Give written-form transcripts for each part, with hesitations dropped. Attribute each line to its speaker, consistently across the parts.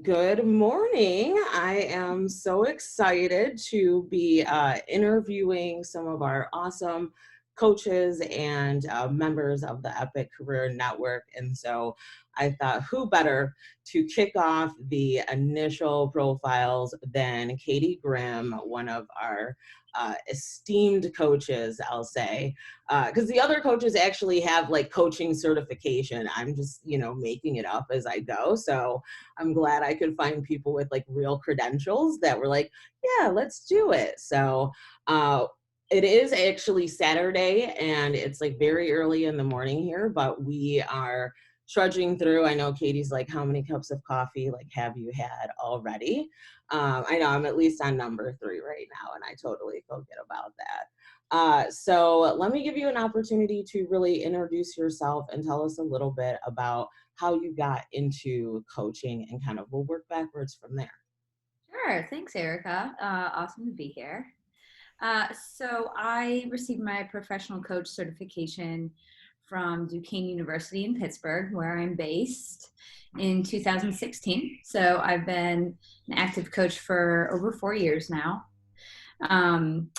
Speaker 1: Good morning. I am so excited to be interviewing some of our awesome coaches and members of the EPiC Career Network. And so I thought, who better to kick off the initial profiles than Katie Grimm, one of our esteemed coaches, I'll say, because the other coaches actually have like coaching certification. I'm just, making it up as I go. So I'm glad I could find people with like real credentials that were like, yeah, let's do it. So it is actually Saturday and it's like very early in the morning here, but we are trudging through. I know Katie's like, how many cups of coffee like have you had already? I know I'm at least on number 3 right now, and I totally forget about that. So let me give you an opportunity to really introduce yourself and tell us a little bit about how you got into coaching, and kind of we'll work backwards from there.
Speaker 2: Sure. Thanks, Erica. Awesome to be here. So I received my professional coach certification from Duquesne University in Pittsburgh, where I'm based, in 2016. So I've been an active coach for over 4 years now.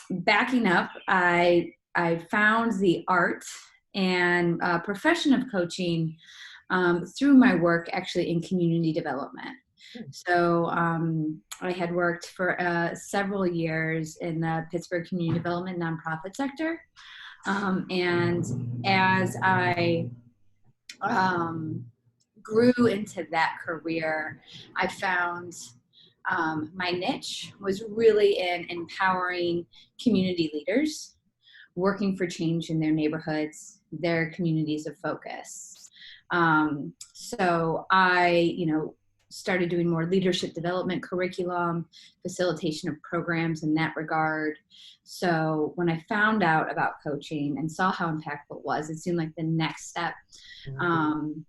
Speaker 2: Backing up, I found the art and profession of coaching through my work actually in community development. So I had worked for several years in the Pittsburgh community development nonprofit sector. And as I grew into that career, I found my niche was really in empowering community leaders working for change in their neighborhoods, their communities of focus. So I, started doing more leadership development curriculum, facilitation of programs in that regard. So when I found out about coaching and saw how impactful it was, it seemed like the next step. And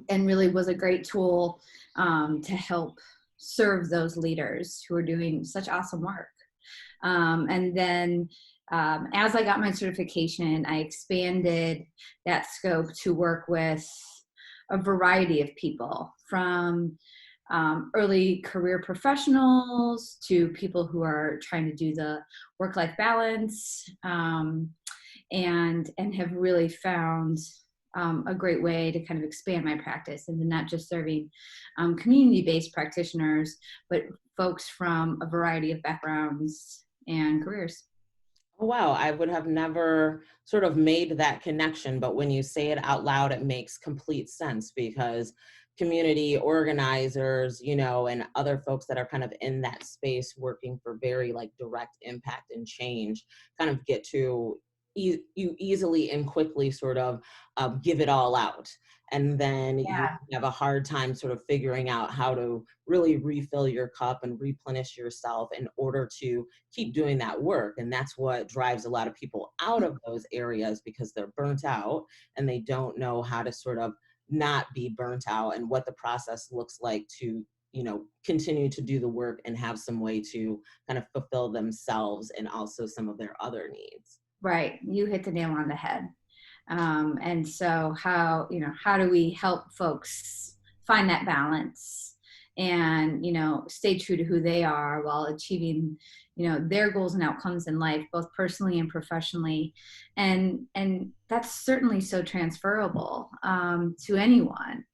Speaker 2: really was a great tool to help serve those leaders who are doing such awesome work. And then as I got my certification, I expanded that scope to work with a variety of people, from early career professionals to people who are trying to do the work-life balance, and have really found a great way to kind of expand my practice into not just serving community-based practitioners, but folks from a variety of backgrounds and careers.
Speaker 1: Oh, wow. I would have never sort of made that connection, but when you say it out loud, it makes complete sense, because community organizers, and other folks that are kind of in that space working for very like direct impact and change kind of get to you easily and quickly sort of give it all out. And then you
Speaker 2: Yeah.
Speaker 1: have a hard time sort of figuring out how to really refill your cup and replenish yourself in order to keep doing that work. And that's what drives a lot of people out of those areas, because they're burnt out and they don't know how to sort of not be burnt out, and what the process looks like to continue to do the work and have some way to kind of fulfill themselves and also some of their other needs.
Speaker 2: Right. You hit the nail on the head. And so how do we help folks find that balance and, stay true to who they are while achieving, their goals and outcomes in life, both personally and professionally. And that's certainly so transferable to anyone.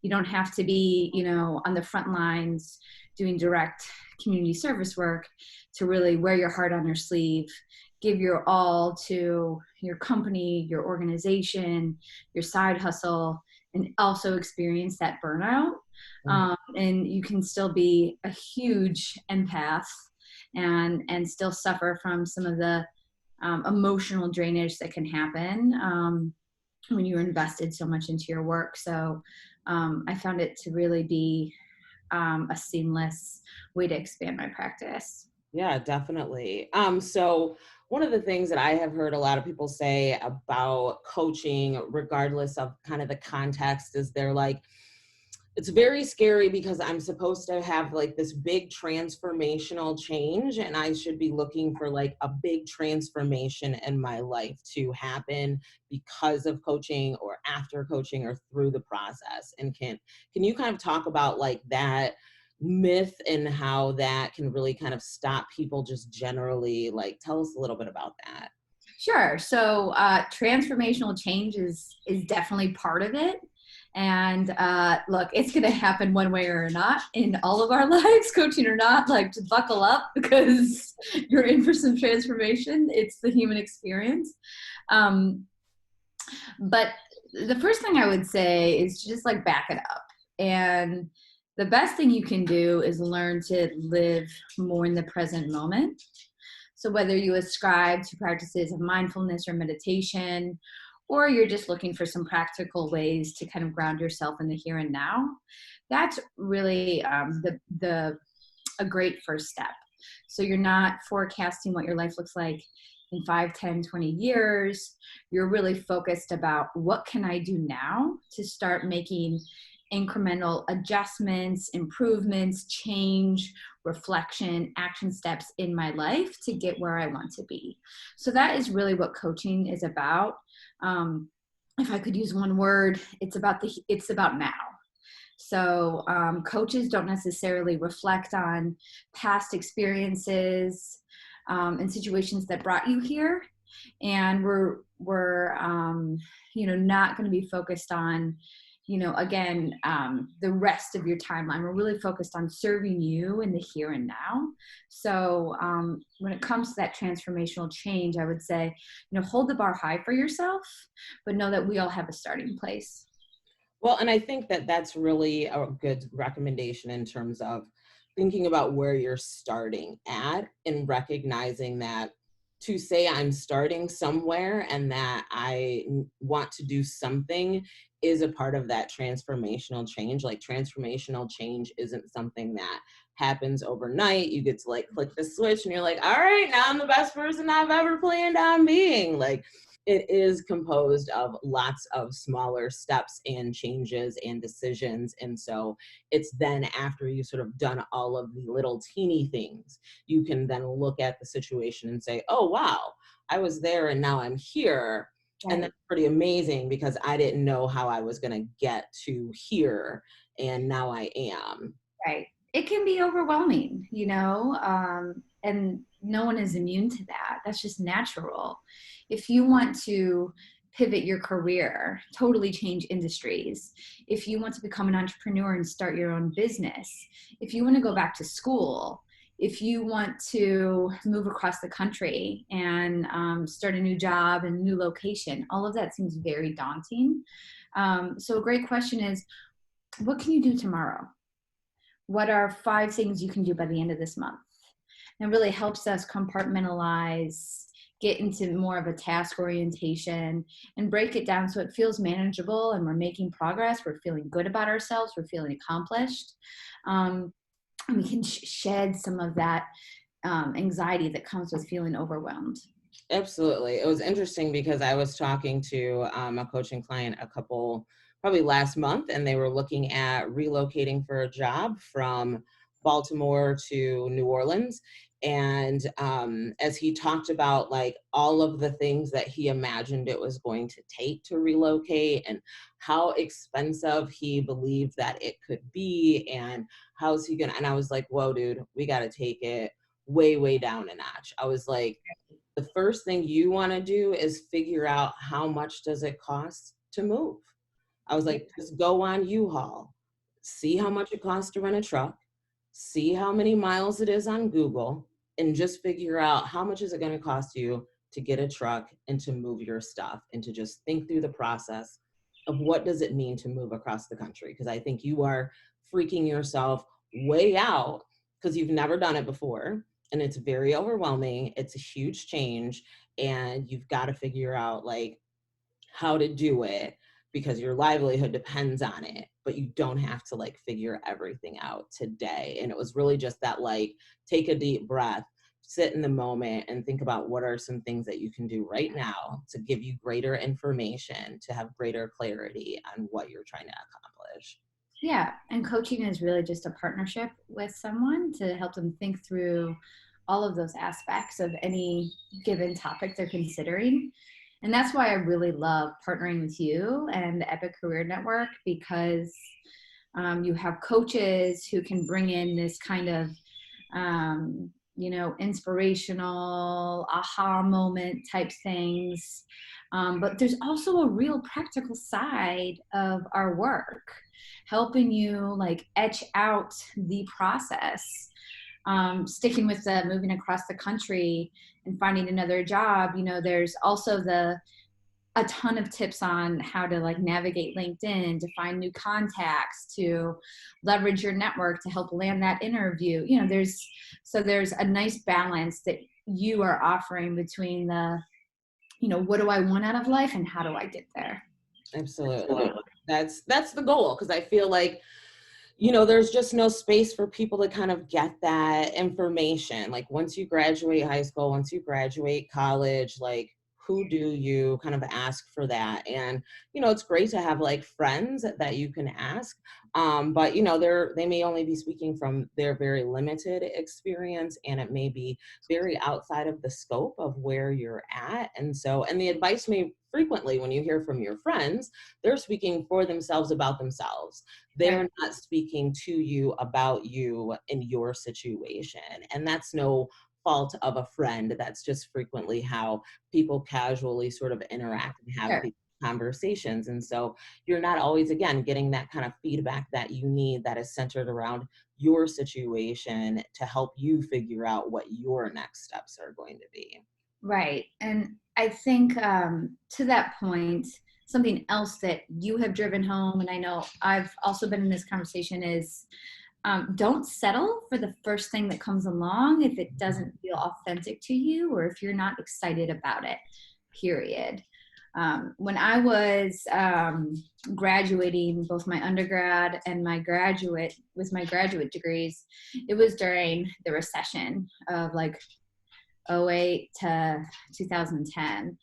Speaker 2: You don't have to be, on the front lines doing direct community service work to really wear your heart on your sleeve, give your all to your company, your organization, your side hustle, and also experience that burnout. And you can still be a huge empath and still suffer from some of the emotional drainage that can happen when you're invested so much into your work. So I found it to really be a seamless way to expand my practice.
Speaker 1: Yeah, definitely. So one of the things that I have heard a lot of people say about coaching, regardless of kind of the context, is they're like, it's very scary because I'm supposed to have like this big transformational change, and I should be looking for like a big transformation in my life to happen because of coaching or after coaching or through the process. And can you kind of talk about like that myth and how that can really kind of stop people just generally? Like, tell us a little bit about that.
Speaker 2: Sure. So transformational change is definitely part of it. And look, it's going to happen one way or not in all of our lives, coaching or not. Like, to buckle up because you're in for some transformation. It's the human experience. Um, but the first thing I would say is just like back it up. And the best thing you can do is learn to live more in the present moment. So whether you ascribe to practices of mindfulness or meditation, or you're just looking for some practical ways to kind of ground yourself in the here and now, that's really a great first step. So you're not forecasting what your life looks like in 5, 10, 20 years. You're really focused about what can I do now to start making incremental adjustments, improvements, change, reflection, action steps in my life to get where I want to be. So that is really what coaching is about. If I could use one word, it's about now. So coaches don't necessarily reflect on past experiences and situations that brought you here, and we're not going to be focused on again the rest of your timeline. We're really focused on serving you in the here and now. So when it comes to that transformational change, I would say hold the bar high for yourself, but know that we all have a starting place.
Speaker 1: Well, and I think that that's really a good recommendation in terms of thinking about where you're starting at and recognizing that to say I'm starting somewhere and that I want to do something is a part of that transformational change. Like, transformational change isn't something that happens overnight. You get to like click the switch and you're like, all right, now I'm the best person I've ever planned on being. Like, it is composed of lots of smaller steps and changes and decisions. And so it's then after you sort of done all of the little teeny things, you can then look at the situation and say, oh, wow, I was there and now I'm here.
Speaker 2: Right.
Speaker 1: And that's pretty amazing because I didn't know how I was going to get to here. And now I am.
Speaker 2: Right. It can be overwhelming, and no one is immune to that. That's just natural. If you want to pivot your career, totally change industries, if you want to become an entrepreneur and start your own business, if you want to go back to school, if you want to move across the country and start a new job and a new location, all of that seems very daunting. So a great question is, what can you do tomorrow? What are 5 things you can do by the end of this month? And it really helps us compartmentalize, get into more of a task orientation, and break it down so it feels manageable and we're making progress. We're feeling good about ourselves. We're feeling accomplished. And we can shed some of that anxiety that comes with feeling overwhelmed.
Speaker 1: Absolutely. It was interesting because I was talking to a coaching client probably last month, and they were looking at relocating for a job from Baltimore to New Orleans. And as he talked about like all of the things that he imagined it was going to take to relocate and how expensive he believed that it could be and how's he gonna, and I was like, whoa, dude, we got to take it way, way down a notch. I was like, the first thing you want to do is figure out how much does it cost to move. I was like, just go on U-Haul, see how much it costs to rent a truck, see how many miles it is on Google, and just figure out how much is it going to cost you to get a truck and to move your stuff and to just think through the process of what does it mean to move across the country. Because I think you are freaking yourself way out because you've never done it before. And it's very overwhelming. It's a huge change. And you've got to figure out like how to do it because your livelihood depends on it, but you don't have to like figure everything out today. And it was really just that, like, take a deep breath, sit in the moment and think about what are some things that you can do right now to give you greater information, to have greater clarity on what you're trying to accomplish.
Speaker 2: Yeah, and coaching is really just a partnership with someone to help them think through all of those aspects of any given topic they're considering. And that's why I really love partnering with you and the EPiC Career Network, because you have coaches who can bring in this kind of inspirational aha moment type things. But there's also a real practical side of our work, helping you like etch out the process. Sticking with the moving across the country and finding another job, there's also a ton of tips on how to like navigate LinkedIn, to find new contacts, to leverage your network to help land that interview. There's a nice balance that you are offering between what do I want out of life and how do I get there?
Speaker 1: Absolutely. That's the goal, because I feel like, there's just no space for people to kind of get that information. Like once you graduate high school, once you graduate college, like who do you kind of ask for that? And, it's great to have like friends that you can ask. But they may only be speaking from their very limited experience, and it may be very outside of the scope of where you're at. And the advice may frequently, when you hear from your friends, they're speaking for themselves about themselves.
Speaker 2: Right.
Speaker 1: They're not speaking to you about you in your situation. And that's no fault of a friend. That's just frequently how people casually sort of interact and have
Speaker 2: Sure.
Speaker 1: these conversations. And so you're not always, again, getting that kind of feedback that you need that is centered around your situation to help you figure out what your next steps are going to be.
Speaker 2: Right. And I think to that point, something else that you have driven home, and I know I've also been in this conversation, is don't settle for the first thing that comes along if it doesn't feel authentic to you or if you're not excited about it, period. When I was graduating both my undergrad and my graduate degrees, it was during the recession of like '08 to 2010.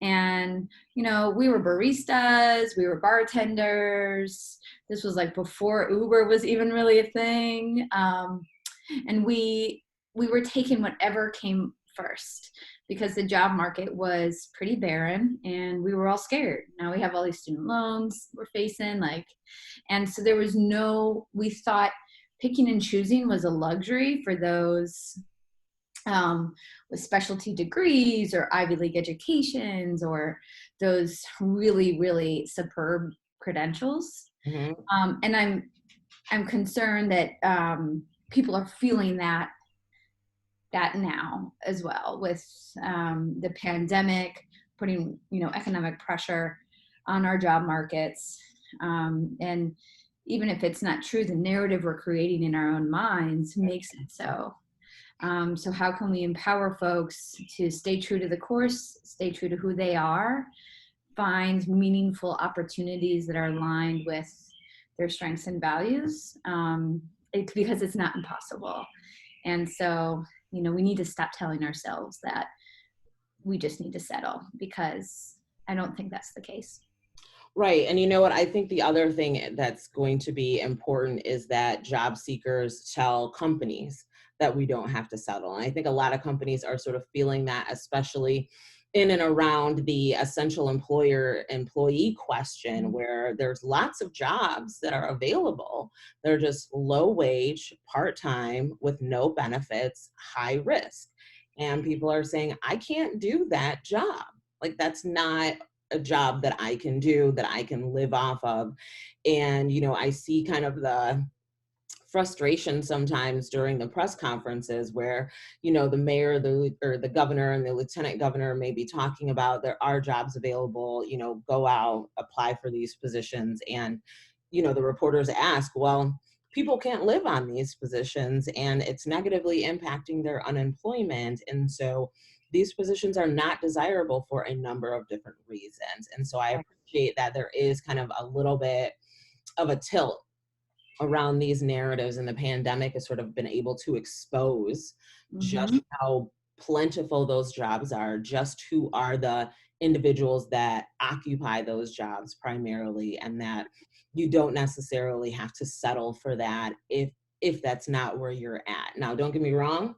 Speaker 2: And, we were baristas, we were bartenders. This was like before Uber was even really a thing. And we were taking whatever came first because the job market was pretty barren and we were all scared. Now we have all these student loans we're facing, and so we thought picking and choosing was a luxury for those with specialty degrees or Ivy League educations or those really, really superb credentials.
Speaker 1: Mhm.
Speaker 2: And I'm concerned that people are feeling that now as well with the pandemic putting economic pressure on our job markets. And even if it's not true, the narrative we're creating in our own minds makes it so. So how can we empower folks to stay true to the course, stay true to who they are, find meaningful opportunities that are aligned with their strengths and values? Because it's not impossible. And so, we need to stop telling ourselves that we just need to settle, because I don't think that's the case.
Speaker 1: Right. And you know what? I think the other thing that's going to be important is that job seekers tell companies that we don't have to settle. And I think a lot of companies are sort of feeling that, especially in and around the essential employer employee question, where there's lots of jobs that are available. They're just low wage, part time, with no benefits, high risk. And people are saying, I can't do that job. Like, that's not a job that I can do, that I can live off of. And, I see kind of the frustration sometimes during the press conferences where, the mayor, or the governor and the lieutenant governor may be talking about there are jobs available, go out, apply for these positions. And, the reporters ask, well, people can't live on these positions and it's negatively impacting their unemployment. And so these positions are not desirable for a number of different reasons. And so I appreciate that there is kind of a little bit of a tilt around these narratives, and the pandemic has sort of been able to expose just
Speaker 2: Mm-hmm.
Speaker 1: how plentiful those jobs are, just who are the individuals that occupy those jobs primarily, and that you don't necessarily have to settle for that if that's not where you're at. Now, don't get me wrong.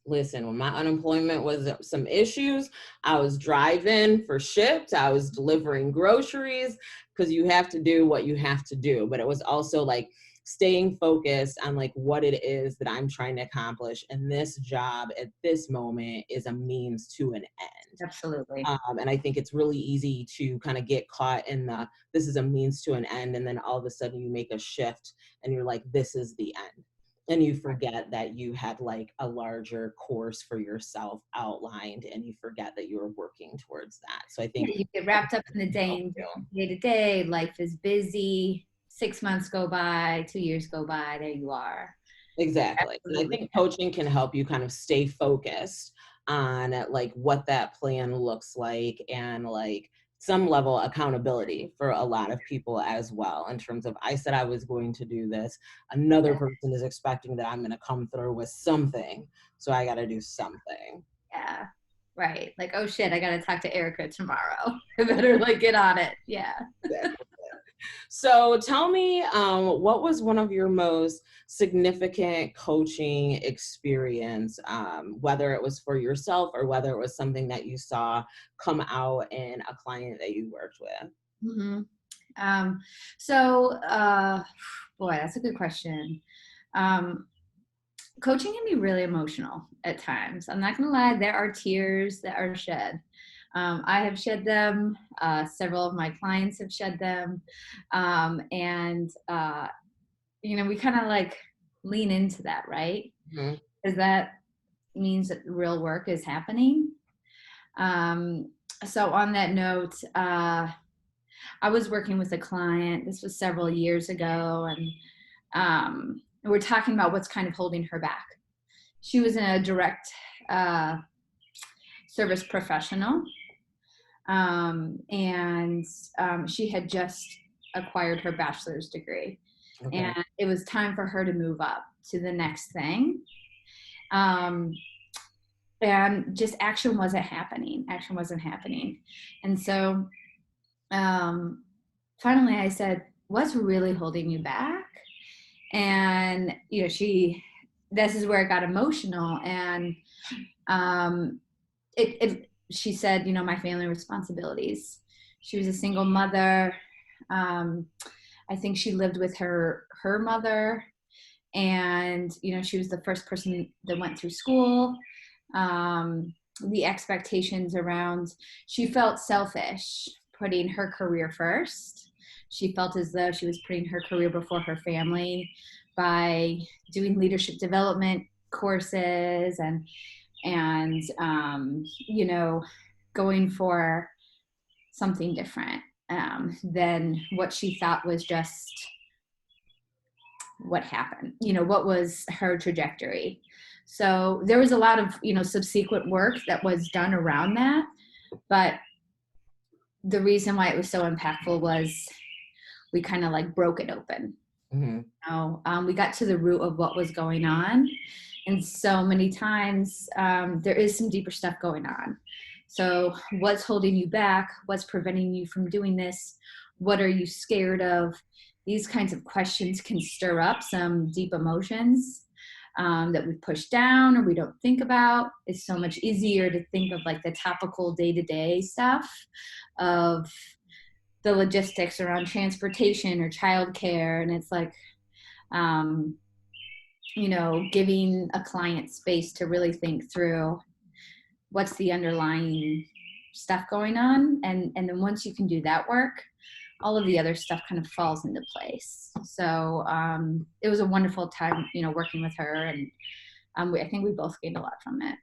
Speaker 1: Listen, when my unemployment was some issues, I was driving for Shipt, I was delivering groceries, because you have to do what you have to do. But it was also like staying focused on like what it is that I'm trying to accomplish. And this job at this moment is a means to an end.
Speaker 2: Absolutely.
Speaker 1: And I think it's really easy to kind of get caught in the this is a means to an end. And then all of a sudden you make a shift and you're like, this is the end. And you forget that you had like a larger course for yourself outlined, and you forget that you were working towards that. So I
Speaker 2: Yeah,
Speaker 1: think
Speaker 2: you get wrapped up in the day to day. Life is busy. 6 months go by, 2 years go by. There you are.
Speaker 1: exactly. And I
Speaker 2: Absolutely.
Speaker 1: think coaching can help you kind of stay focused on like what that plan looks like, and like some level of accountability for a lot of people as well, in terms of I said I was going to do this. Another person is expecting that I'm going to come through with something. So I got to do something.
Speaker 2: Yeah. Right. Like, oh shit, I got to talk to Erica tomorrow. I better like get on it. Yeah.
Speaker 1: So tell me, what was one of your most significant coaching experience, whether it was for yourself or whether it was something that you saw come out in a client that you worked with?
Speaker 2: hmm Um, so, boy, that's a good question. Um, Coaching can be really emotional at times. I'm not going to lie, there are tears that are shed. I have shed them. Several of my clients have shed them. And, we kind of like lean into that, right?
Speaker 1: Mhm.
Speaker 2: Because that means that real work is happening. Um, so, on that note, I was working with a client. This was several years ago, and we're talking about what's kind of holding her back. She was in a direct uh, service professional, and she had just acquired her bachelor's degree,
Speaker 1: Okay.
Speaker 2: and it was time for her to move up to the next thing. Um, and just action wasn't happening. Action wasn't happening, and so um, finally, I said, "What's really holding you back?" And this is where it got emotional, and she said, my family responsibilities. She was a single mother. um, I think she lived with her mother, and she was the first person that went through school. The expectations around, she felt selfish putting her career first. She felt as though she was putting her career before her family by doing leadership development courses and going for something different than what she thought was just what happened, what was her trajectory. So there was a lot of, subsequent work that was done around that. But the reason why it was so impactful was we kind of like broke it open.
Speaker 1: Hmm.
Speaker 2: We got to the root of what was going on. And so many times there is some deeper stuff going on. So what's holding you back? What's preventing you from doing this? What are you scared of? These kinds of questions can stir up some deep emotions that we push down or we don't think about. It's so much easier to think of like the topical day-to-day stuff of the logistics around transportation or childcare. And it's like, giving a client space to really think through what's the underlying stuff going on. And then once you can do that work, all of the other stuff kind of falls into place. So it was a wonderful time, working with her. And I think we both gained a lot from it.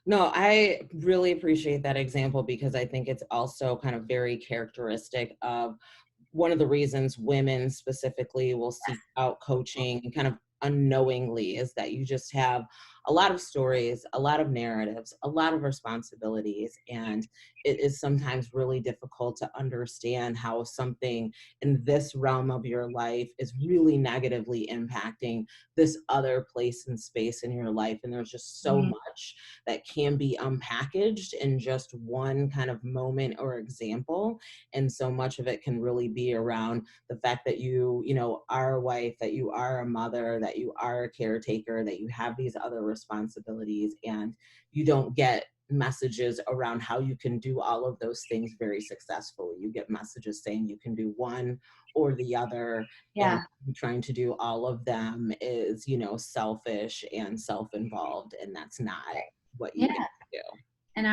Speaker 1: No, I really appreciate that example, because I think it's also kind of very characteristic of one of the reasons women specifically will seek out coaching and kind of unknowingly, is that you just have a lot of stories, a lot of narratives, a lot of responsibilities. And it is sometimes really difficult to understand how something in this realm of your life is really negatively impacting this other place and space in your life. And there's just so
Speaker 2: Mhm.
Speaker 1: much that can be unpackaged in just one kind of moment or example. And so much of it can really be around the fact that you know, are a wife, that you are a mother, that you are a caretaker, that you have these other responsibilities, and you don't get messages around how you can do all of those things very successfully. You get messages saying you can do one or the other, and
Speaker 2: Yeah.
Speaker 1: trying to do all of them is, you know, selfish and self-involved, and that's not what you get
Speaker 2: Yeah.
Speaker 1: to do.
Speaker 2: And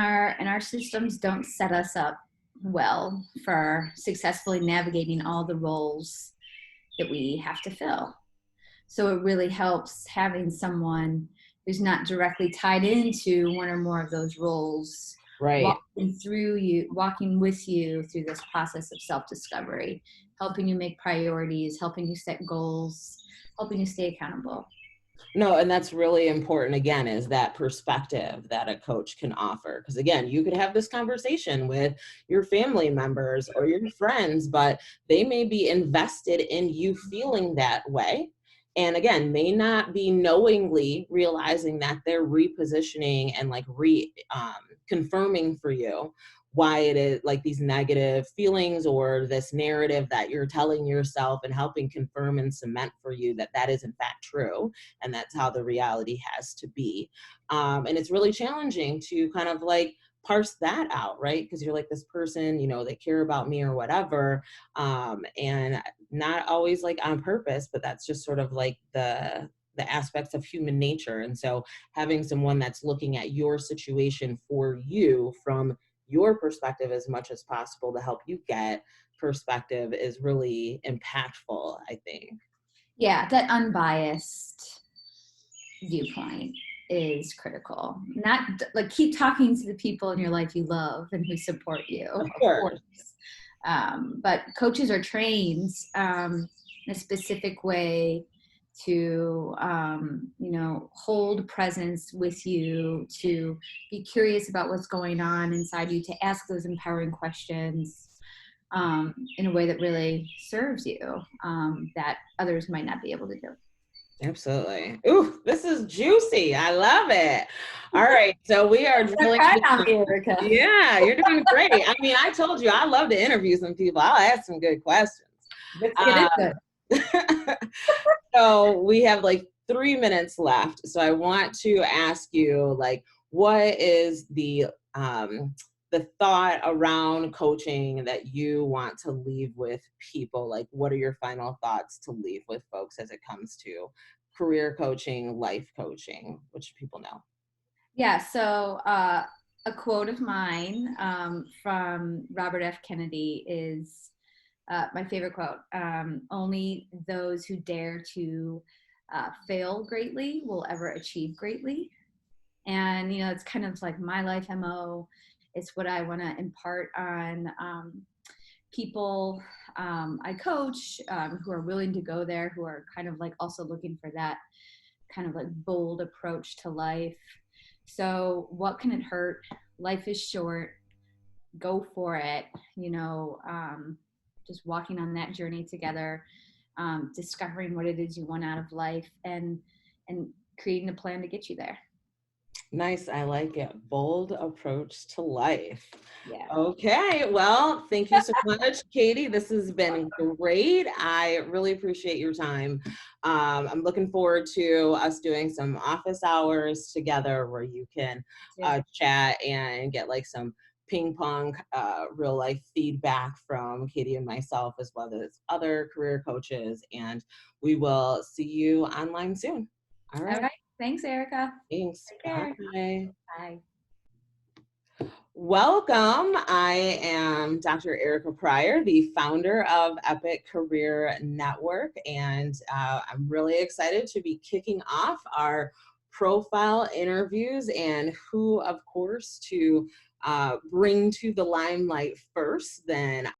Speaker 2: our systems don't set us up well for successfully navigating all the roles that we have to fill. So it really helps having someone who's not directly tied into one or more of those roles,
Speaker 1: Right.
Speaker 2: walking with you through this process of self-discovery, helping you make priorities, helping you set goals, helping you stay accountable.
Speaker 1: No, and that's really important, again, is that perspective that a coach can offer. Because again, you could have this conversation with your family members or your friends, but they may be invested in you feeling that way. And again, may not be knowingly realizing that they're repositioning and like confirming for you why it is like these negative feelings or this narrative that you're telling yourself, and helping confirm and cement for you that that is in fact true, and that's how the reality has to be. And it's really challenging to kind of like parse that out, right? Because you're like, this person, you know, they care about me or whatever. And not always like on purpose, but that's just sort of like the aspects of human nature. And so having someone that's looking at your situation for you from your perspective as much as possible to help you get perspective is really impactful, I think.
Speaker 2: Yeah, that unbiased viewpoint is critical. Not like keep talking to the people in your life you love and who support you,
Speaker 1: Of
Speaker 2: of
Speaker 1: course.
Speaker 2: course. But coaches are trained in a specific way to, hold presence with you, to be curious about what's going on inside you, to ask those empowering questions in a way that really serves you, that others might not be able to do.
Speaker 1: Absolutely. Ooh, this is juicy. I love it. All right. So we are
Speaker 2: Don't
Speaker 1: drilling.
Speaker 2: cry on me, Erica.
Speaker 1: Yeah, you're doing great. I mean, I told you I love to interview some people. I'll ask some good questions.
Speaker 2: Let's get
Speaker 1: Uh,
Speaker 2: into
Speaker 1: so we have like 3 minutes left. So I want to ask you, like, what is the thought around coaching that you want to leave with people? Like, what are your final thoughts to leave with folks as it comes to career coaching, life coaching, which people know?
Speaker 2: Yeah, so a quote of mine from Robert F. Kennedy is my favorite quote. Only those who dare to fail greatly will ever achieve greatly. And, it's kind of like my life MO. It's what I want to impart on people I coach who are willing to go there, who are kind of like also looking for that kind of like bold approach to life. So, what can it hurt? Life is short. Go for it. Just walking on that journey together, discovering what it is you want out of life, and creating a plan to get you there.
Speaker 1: Nice. I like it. Bold approach to life.
Speaker 2: Yeah.
Speaker 1: Okay. Well, thank you so much, Katie. This has been great. I really appreciate your time. I'm looking forward to us doing some office hours together where you can chat and get like some ping pong real life feedback from Katie and myself, as well as other career coaches. And we will see you online soon. All
Speaker 2: All
Speaker 1: right.
Speaker 2: right. Thanks, Erica.
Speaker 1: Thanks.
Speaker 2: Take care.
Speaker 1: Bye.
Speaker 2: Bye.
Speaker 1: Welcome. I am Dr. Erica Pryor, the founder of EPiC Career Network, and I'm really excited to be kicking off our profile interviews and who, of course, to bring to the limelight first. Then